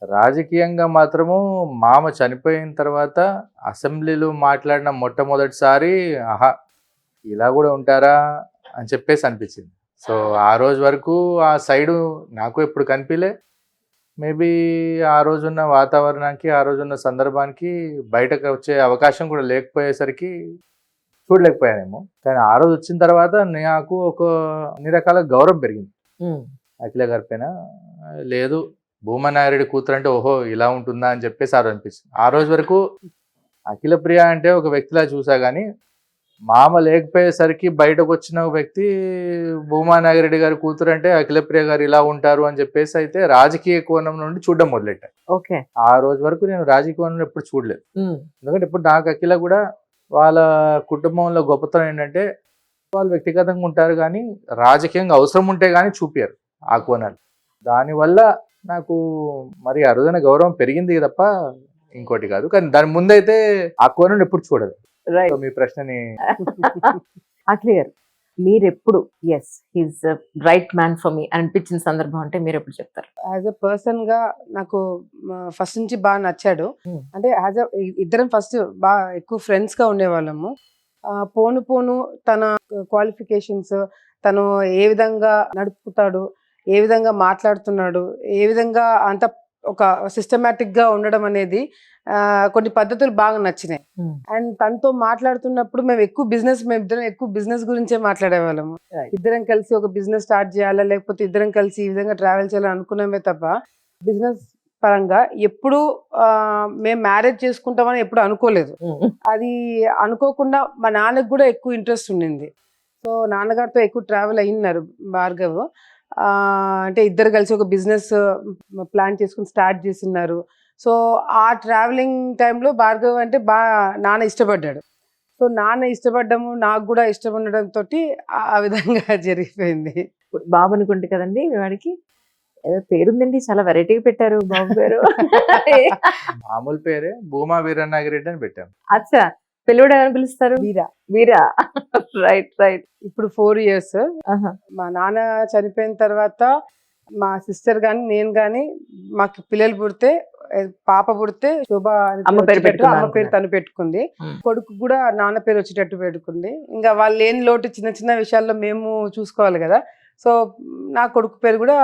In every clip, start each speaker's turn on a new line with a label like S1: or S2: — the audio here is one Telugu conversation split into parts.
S1: రాజకీయంగా మాత్రము మామ చనిపోయిన తర్వాత అసెంబ్లీలో మాట్లాడిన మొట్టమొదటిసారి ఆహా! ఇలా గూడా ఉంటారా అని చెప్పేసి అనిపించింది. సో, ఆ రోజు వరకు ఆ సైడు నాకు ఎప్పుడు కనిపియలే. మేబీ ఆ రోజున్న వాతావరణానికి, ఆ రోజున్న సందర్భానికి బయటకు వచ్చే అవకాశం కూడా లేకపోయేసరికి చూడలేకపోయానేమో. కానీ ఆ రోజు వచ్చిన తర్వాత నాకు ఒక అన్ని రకాల గౌరవం పెరిగింది.
S2: హ్మ్.
S1: అఖిల గారి పైన. లేదు భూమనాగిరెడ్డి కూతురంటే ఓహో! ఇలా ఉంటుందా అని చెప్పేసి ఆ రోజు అనిపించింది. ఆ రోజు వరకు అఖిల ప్రియ అంటే ఒక వ్యక్తిలా చూసా గానీ, మామ లేకపోయేసరికి బయటకొచ్చిన వ్యక్తి భూమా నాగిరెడ్డి గారి కూతురంటే అఖిల ప్రియ గారు ఇలా ఉంటారు అని చెప్పేసి అయితే రాజకీయ కోణం నుండి చూడడం మొదలెట్టా.
S2: ఓకే.
S1: ఆ రోజు వరకు నేను రాజకీయ కోణంలో ఎప్పుడు చూడలేదు.
S2: హ్మ్.
S1: ఎందుకంటే ఇప్పుడు నాకు అఖిల కూడా వాళ్ళ కుటుంబంలో గొప్పతనం ఏంటంటే వాళ్ళు వ్యక్తిగతంగా ఉంటారు కానీ రాజకీయంగా అవసరం ఉంటే కానీ చూపియరు ఆ కోణాలు. దానివల్ల నాకు మరి అరుదైన గౌరవం పెరిగింది తప్ప ఇంకోటి కాదు. కానీ దాని ముందైతే ఆ కోణం ఎప్పుడు చూడదు. So
S2: right.
S1: మీ ప్రశ్నని
S2: అఖిల గారు మీరెప్పుడు yes he's right man for me అనిపించిన సందర్భం అంటే మీరెప్పుడు చెప్తారు?
S3: యాజ్ ఎ పర్సన్ గా నాకు ఫస్ట్ నుంచి బాగా నచ్చాడు.
S2: Hmm.
S3: అంటే యాజ్ ఇద్దరం ఫస్ట్ బాగా ఎక్కువ ఫ్రెండ్స్ గా ఉండేవాళ్ళము. పోను పోను తన క్వాలిఫికేషన్స్, తను ఏ విధంగా నడుపుతాడు, ఏ విధంగా మాట్లాడుతున్నాడు, ఏ విధంగా అంత ఒక సిస్టమేటిక్ గా ఉండడం అనేది కొన్ని పద్ధతులు బాగా నచ్చినాయి.
S2: Hmm.
S3: అండ్ తనతో మాట్లాడుతున్నప్పుడు మేము ఇద్దరం ఎక్కువ బిజినెస్ గురించే మాట్లాడేవాళ్ళము.
S2: Right.
S3: ఇద్దరం కలిసి ఒక బిజినెస్ స్టార్ట్ చేయాలా, లేకపోతే ఇద్దరం కలిసి ఈ విధంగా ట్రావెల్ చేయాలని అనుకున్నామే తప్ప బిజినెస్ పరంగా ఎప్పుడు మేము మ్యారేజ్ చేసుకుంటామని ఎప్పుడు అనుకోలేదు. అది అనుకోకుండా మా నాన్నకు కూడా ఎక్కువ ఇంట్రెస్ట్ ఉండింది. సో నాన్నగారితో ఎక్కువ ట్రావెల్ అయినారు భార్గవ్. అంటే ఇద్దరు కలిసి ఒక బిజినెస్ ప్లాన్ చేసుకుని స్టార్ట్ చేసినారు. సో ఆ ట్రావెలింగ్ టైంలో భార్గవ్ అంటే బాగా నాన్న ఇష్టపడ్డాడు. సో నాన్న ఇష్టపడ్డము, నాకు కూడా ఇష్టం ఉండడంతో ఆ విధంగా జరిగిపోయింది.
S2: ఇప్పుడు బాబు అనుకుంటే కదండి మీ వాడికి ఏదో పేరుందండి, చాలా వెరైటీగా పెట్టారు బాబు పేరు.
S1: మామూలు పేరే భూమా వీరనాగిరెడ్డి అని పెట్టాం.
S2: అచ్చా, పిల్లడు ఏమని పిలుస్తారు?
S3: వీరా
S2: వీరా. Right right.
S3: ఇప్పుడు 4 years. మా నాన్న చనిపోయిన తర్వాత మా సిస్టర్ గాని నేను గాని మాకు పిల్లలు పుడితే పాప పుడితే శోభ అని
S2: అమ్మ పేరు
S3: వచ్చేటట్టు అమ్మ పేరు
S2: పెట్టుకున్నారు.
S3: తను పెట్టుకుంది.
S2: Hmm.
S3: కొడుకు కూడా నాన్న పేరు వచ్చేటట్టు పెట్టుకుంది. ఇంకా వాళ్ళు లేని లోటు చిన్న చిన్న విషయాల్లో మేము చూసుకోవాలి కదా. సో నా కొడుకు పేరు కూడా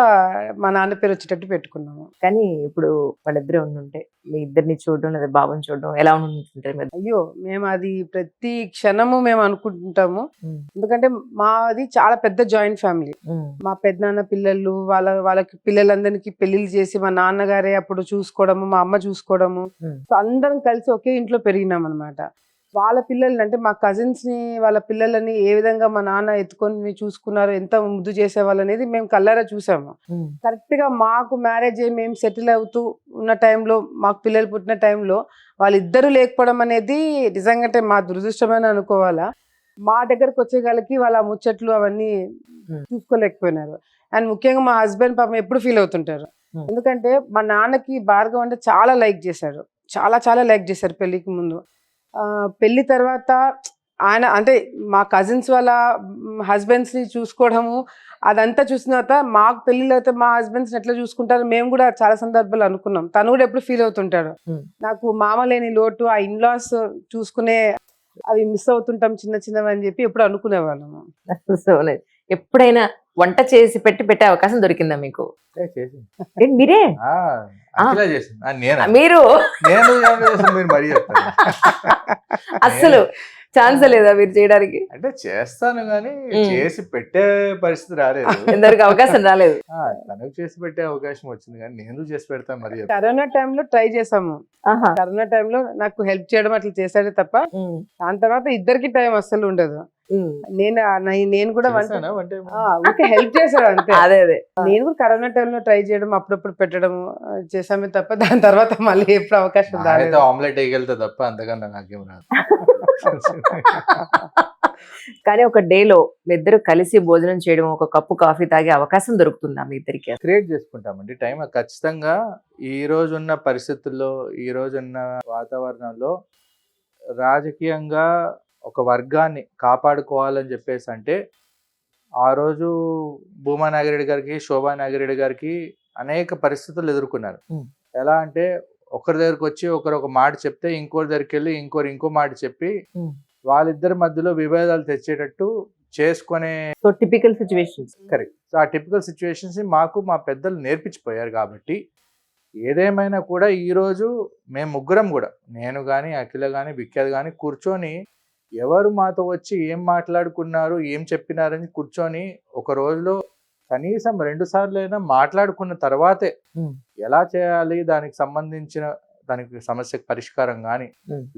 S3: మా నాన్న పేరు వచ్చేటట్టు పెట్టుకున్నాము.
S2: కానీ ఇప్పుడు వాళ్ళిద్దరే ఉండుంటే మీ ఇద్దరిని చూడడం లేదా బాబుని చూడడం ఎలా ఉంటుంటారు మీరు?
S3: అయ్యో మేము అది ప్రతి క్షణము మేము అనుకుంటుంటాము.
S2: Hmm.
S3: ఎందుకంటే మాది చాలా పెద్ద జాయింట్ ఫ్యామిలీ.
S2: Hmm.
S3: మా పెద్దనాన్న పిల్లలు వాళ్ళకి పిల్లలందరికీ పెళ్లిళ్ళు చేసి మా నాన్నగారే అప్పుడు చూసుకోవడము, మా అమ్మ చూసుకోవడము.
S2: Hmm.
S3: సో అందరం కలిసి ఒకే ఇంట్లో పెరిగినాం అనమాట. వాళ్ళ పిల్లల్ని అంటే మా కజిన్స్ ని వాళ్ళ పిల్లలని ఏ విధంగా మా నాన్న ఎత్తుకొని చూసుకున్నారు, ఎంత ముద్దు చేసేవాళ్ళు అనేది మేము కళ్ళారా చూసాము.
S2: Hmm.
S3: కరెక్ట్ గా మాకు మ్యారేజ్ అయ్యి మేము సెటిల్ అవుతూ ఉన్న టైంలో, మాకు పిల్లలు పుట్టిన టైంలో వాళ్ళిద్దరూ లేకపోవడం అనేది నిజంగా అంటే మా దురదృష్టమైన అనుకోవాలా. మా దగ్గరకు వచ్చేగాలకి వాళ్ళ ముచ్చట్లు అవన్నీ చూసుకోలేకపోయినారు. అండ్ ముఖ్యంగా మా హస్బెండ్ పాపం ఎప్పుడు ఫీల్ అవుతుంటారు.
S2: Hmm.
S3: ఎందుకంటే మా నాన్నకి భార్గవ్ అంటే చాలా లైక్ చేశారు, చాలా లైక్ చేశారు పెళ్లికి ముందు. పెళ్లి తర్వాత ఆయన అంటే మా కజిన్స్ వాళ్ళ హస్బెండ్స్ ని చూసుకోవడము అదంతా చూసిన తర్వాత మాకు పెళ్లిలో అయితే మా హస్బెండ్స్ ఎట్లా చూసుకుంటారు మేము కూడా చాలా సందర్భాలు అనుకున్నాం. తను కూడా ఎప్పుడు ఫీల్ అవుతుంటాడు.
S2: Hmm.
S3: నాకు మామ లేని లోటు, ఆ ఇన్లాస్ చూసుకునే అవి మిస్ అవుతుంటాం చిన్న చిన్నవి అని చెప్పి ఎప్పుడు అనుకునేవాళ్ళము.
S2: సో ఎప్పుడైనా వంట చేసి పెట్టే అవకాశం దొరికిందా మీకు?
S1: చేసింది.
S2: ఏంటి మీరే?
S1: అఖిల చేసింది. నేనా?
S2: మీరు
S1: నేను ఏం చేస్తాను మీరు మరీ చెప్తాను.
S2: అస్సలు ఛాన్స్ లేదా మీరు చేయడానికి?
S1: అంటే చేస్తాను కానీ చేసి పెట్టే పరిస్థితి రాలేదు.
S2: ఎందరికి అవకాశం రాలేదు.
S1: తనకు చేసి పెట్టే అవకాశం వచ్చింది కానీ నేను చేసి పెడతాను మరి చెప్తాను.
S3: కరోనా టైంలో ట్రై చేసాము.
S2: ఆహా.
S3: కరోనా టైంలో నాకు హెల్ప్ చేయడం అట్లా చేశాడే తప్ప
S2: ఉమ్.
S3: దాని తర్వాత ఇద్దరికి టైం అస్సలు ఉండదు.
S2: ఉమ్.
S3: నేను కూడా
S1: చేశానా వంట ఏమో?
S3: ఊరికే హెల్ప్ చేశాడు అంతే.
S2: అదే
S3: నేను కూడా కరోనా టైంలో ట్రై చేయడం, అప్పుడప్పుడు పెట్టడం చేసామే తప్ప దాని తర్వాత మళ్ళీ ఎప్పుడు అవకాశం
S1: అయితే
S3: రాలేదు.
S1: ఆమ్లెట్ వేయగలుగుతా తప్ప అంతకన్నా నాకేం రాదు.
S2: కానీ ఒక డేలో మీ ఇద్దరు కలిసి భోజనం చేయడం, ఒక కప్పు కాఫీ తాగే అవకాశం దొరుకుతుందా మీ ఇద్దరికి?
S1: క్రియేట్ చేసుకుంటామండి టైం. ఖచ్చితంగా ఈ రోజున్న పరిస్థితుల్లో, ఈ రోజున్న వాతావరణంలో రాజకీయంగా ఒక వర్గాన్ని కాపాడుకోవాలని చెప్పేసి అంటే ఆ రోజు భూమా నాగిరెడ్డి గారికి, శోభా నాగిరెడ్డి గారికి అనేక పరిస్థితులు ఎదుర్కొన్నారు. ఎలా అంటే ఒకరి దగ్గరికి వచ్చి ఒకరు ఒక మాట చెప్తే ఇంకోరి దగ్గరికి వెళ్ళి ఇంకోరు ఇంకో మాట చెప్పి వాళ్ళిద్దరి మధ్యలో విభేదాలు తెచ్చేటట్టు చేసుకునే
S2: so typical situations.
S1: Correct. So ఆ టిపికల్ సిచ్యువేషన్స్ మాకు మా పెద్దలు నేర్పించిపోయారు కాబట్టి ఏదేమైనా కూడా ఈరోజు మేము ముగ్గురం కూడా, నేను కానీ అఖిల కానీ విఖ్యాత్ కానీ కూర్చొని ఎవరు మాతో వచ్చి ఏం మాట్లాడుకున్నారు ఏం చెప్పినారని కూర్చొని ఒక రోజులో కనీసం 2 సార్లు అయినా మాట్లాడుకున్న తర్వాతే ఎలా చేయాలి, దానికి సంబంధించిన దానికి సమస్యకు పరిష్కారం కానీ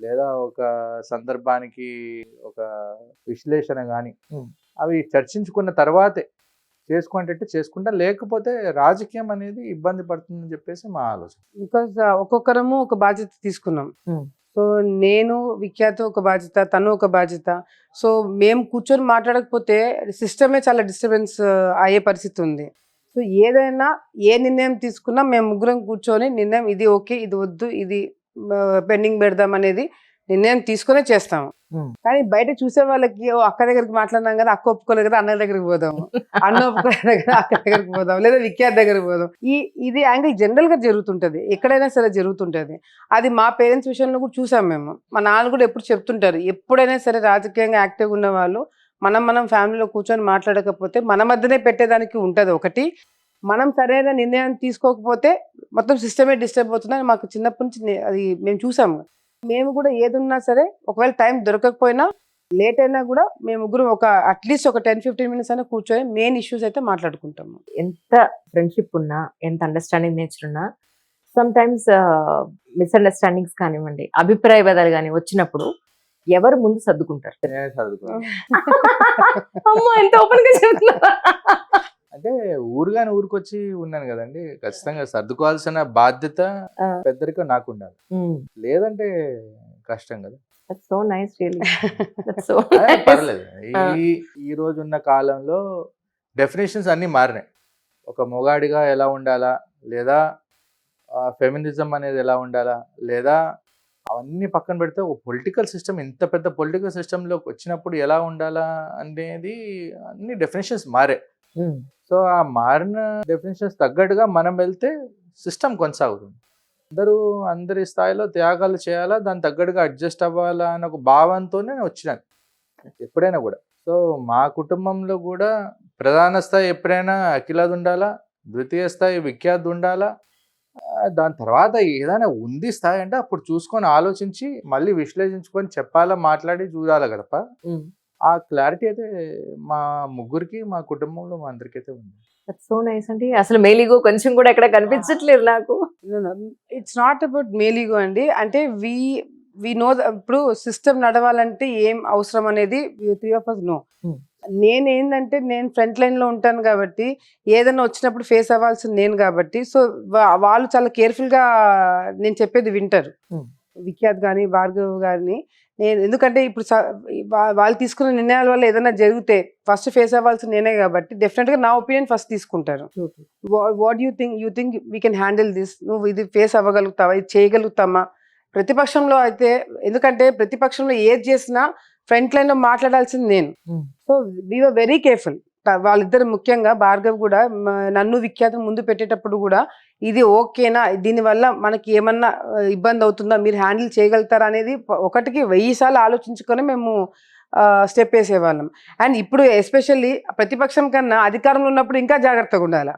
S1: లేదా ఒక సందర్భానికి ఒక విశ్లేషణ కానీ అవి చర్చించుకున్న తర్వాతే చేసుకునేటట్టు చేసుకుంటా, లేకపోతే రాజకీయం అనేది ఇబ్బంది పడుతుందని చెప్పేసి మా ఆలోచన.
S3: బికాస్ ఒక్కొక్కరము ఒక బాధ్యత తీసుకున్నాం. సో నేను విఖ్యాత ఒక బాధ్యత, తను ఒక బాధ్యత. సో మేము కూర్చొని మాట్లాడకపోతే సిస్టమే చాలా డిస్టర్బెన్స్ అయ్యే పరిస్థితి ఉంది. సో ఏదైనా ఏ నిర్ణయం తీసుకున్నా మేము ముగ్గురం కూర్చొని నిర్ణయం ఇది ఓకే, ఇది వద్దు, ఇది పెండింగ్ పెడదాం అనేది నిర్ణయం తీసుకునే చేస్తాము. కానీ బయట చూసే వాళ్ళకి ఓ అక్క దగ్గరికి మాట్లాడినాం కదా, అక్క ఒప్పుకోలేదు కదా, అన్న దగ్గరికి పోదాము, అన్న ఒప్పుకోలేదు కదా, అక్క దగ్గరికి పోదాం, లేదా విఖ్యాత్ దగ్గరికి పోదాం. ఇది యాంగిల్ జనరల్ గా జరుగుతుంటది, ఎక్కడైనా సరే జరుగుతుంటది. అది మా పేరెంట్స్ విషయంలో కూడా చూసాం మేము. మా నాన్న కూడా ఎప్పుడు చెప్తుంటారు, ఎప్పుడైనా సరే రాజకీయంగా యాక్టివ్ ఉన్న వాళ్ళు మనం ఫ్యామిలీలో కూర్చొని మాట్లాడకపోతే మన మధ్యనే పెట్టేదానికి ఉంటది. ఒకటి, మనం సరైన నిర్ణయం తీసుకోకపోతే మొత్తం సిస్టమే డిస్టర్బ్ అవుతుందని మాకు చిన్నప్పటి నుంచి అది మేము చూసాము. మేము కూడా ఏదున్నా సరే ఒకవేళ టైం దొరకకపోయినా లేట్ అయినా కూడా మేము ముగ్గురు ఒక అట్లీస్ట్ ఒక 10-15 మినిట్స్ అయినా కూర్చొని మెయిన్ ఇష్యూస్ అయితే మాట్లాడుకుంటాము.
S2: ఎంత ఫ్రెండ్షిప్ ఉన్నా, ఎంత అండర్స్టాండింగ్ నేచర్ ఉన్నా, సమ్ టైమ్స్ మిస్అండర్స్టాండింగ్స్ కానివ్వండి, అభిప్రాయ భేదాలు కానీ వచ్చినప్పుడు ఎవరు ముందు సర్దుకుంటారు?
S1: నేనే చదువుకున్నాను.
S2: అమ్మో, ఎంత ఓపెన్ గా చెప్తున్నా.
S1: అంటే ఊరుగాని ఊరికొచ్చి ఉన్నాను కదండి, ఖచ్చితంగా సర్దుకోవాల్సిన బాధ్యత పెద్దరికం నాకు ఉండాలి, లేదంటే కష్టం కదా.
S2: That's so nice, really. That's so
S1: అదే
S2: nice.
S1: పర్లేదు. ఈ రోజు ఉన్న కాలంలో డెఫినేషన్స్ అన్ని మారినాయి. ఒక మొగాడిగా ఎలా ఉండాలా, లేదా ఫెమినిజం అనేది ఎలా ఉండాలా, లేదా అవన్నీ పక్కన పెడితే ఒక పొలిటికల్ సిస్టమ్, ఇంత పెద్ద పొలిటికల్ సిస్టంలోకి వచ్చినప్పుడు ఎలా ఉండాలా అనేది అన్ని డెఫినేషన్స్ మారే. సో ఆ మారిన డెఫినేషన్స్ తగ్గట్టుగా మనం వెళ్తే సిస్టమ్ కొనసాగుతుంది. అందరి స్థాయిలో త్యాగాలు చేయాలా, దాని తగ్గట్టుగా అడ్జస్ట్ అవ్వాలా అనే ఒక భావంతోనే నేను వచ్చినాను ఎప్పుడైనా కూడా. సో మా కుటుంబంలో కూడా ప్రధాన స్థాయి ఎప్పుడైనా అఖిలది ఉండాలా, ద్వితీయ స్థాయి విఖ్యాత్ ఉండాలా, దాని తర్వాత ఏదైనా ఉంది స్థాయి అంటే అప్పుడు చూసుకొని ఆలోచించి మళ్ళీ విశ్లేషించుకొని చెప్పాలా, మాట్లాడి చూడాలి కదప. ఆ క్లారిటీ అయితే మా ముగ్గురికి, మా కుటుంబంలో మా అందరికైతే ఉంది.
S2: That's so nice అండి. అసలు మేలిగో కొంచెం కూడా ఎక్కడ కనిపించట్లేదు నాకు.
S3: ఇట్స్ నాట్ అబౌట్ మేలిగో అండి. అంటే వి నో ఇప్పుడు సిస్టమ్ నడవాలంటే ఏం అవసరం అనేది 3 of us నో. నేనేందంటే నేను ఫ్రంట్ లైన్ లో ఉంటాను కాబట్టి ఏదైనా వచ్చినప్పుడు ఫేస్ అవ్వాల్సింది నేను కాబట్టి, సో వాళ్ళు చాలా కేర్ఫుల్ గా నేను చెప్పేది వింటారు. విఖ్యాత్ కానీ భార్గవ్ కానీ నేను, ఎందుకంటే ఇప్పుడు వాళ్ళు తీసుకున్న నిర్ణయాల వల్ల ఏదైనా జరిగితే ఫస్ట్ ఫేస్ అవ్వాల్సింది నేనే కాబట్టి డెఫినెట్ గా నా ఒపీనియన్ ఫస్ట్ తీసుకుంటారు. What you think we can handle this, నువ్వు ఇది ఫేస్ అవ్వగలుగుతావా, ఇది చేయగలుగుతామా? ప్రతిపక్షంలో అయితే, ఎందుకంటే ప్రతిపక్షంలో ఏది చేసినా ఫ్రంట్ లైన్ లో మాట్లాడాల్సింది నేను. So we were very careful. వాళ్ళిద్దరు ముఖ్యంగా భార్గవ్ కూడా నన్ను విఖ్యాతం ముందు పెట్టేటప్పుడు కూడా ఇది ఓకేనా, దీనివల్ల మనకి ఏమన్నా ఇబ్బంది అవుతుందా, మీరు హ్యాండిల్ చేయగలుగుతారా అనేది ఒకటికి 1000 సార్లు ఆలోచించుకొని మేము స్టెప్ వేసేవాళ్ళం. అండ్ ఇప్పుడు ఎస్పెషల్లీ ప్రతిపక్షం కన్నా అధికారంలో ఉన్నప్పుడు ఇంకా జాగ్రత్తగా ఉండాలి.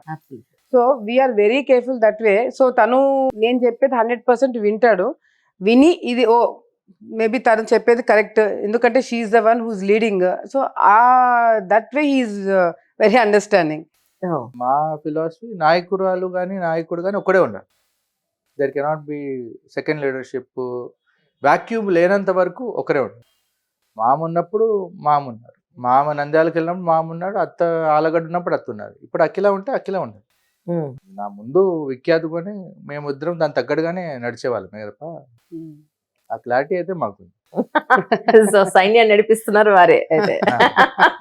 S3: So we are very careful that way. So తను నేను చెప్పేది 100% వింటాడు. విని ఇది మేబీ తను చెప్పేది కరెక్ట్, ఎందుకంటే she's the one who's leading. So that way he's very understanding.
S1: మా ఫిలాసఫీ నాయకురాలు కానీ నాయకుడు కానీ ఒక్కడే ఉన్నారు. There cannot be second leadership. Vacuum లేనంత వరకు ఒకరే ఉన్నారు. మామ ఉన్నప్పుడు మామున్నారు, మామ నంద్యాలకు వెళ్ళినప్పుడు మామున్నాడు, అత్త ఆలగడ్డ ఉన్నప్పుడు అత్త ఉన్నారు. ఇప్పుడు అఖిల ఉంటే అఖిల ఉన్నారు. నా ముందు విఖ్యాత్ కొని మేమిద్దరం దాని తగ్గట్టుగానే నడిచేవాళ్ళం తప్ప ఆ క్లారిటీ అయితే మాకు
S2: సో సైన్యాన్ని నడిపిస్తున్నారు వారే అయితే.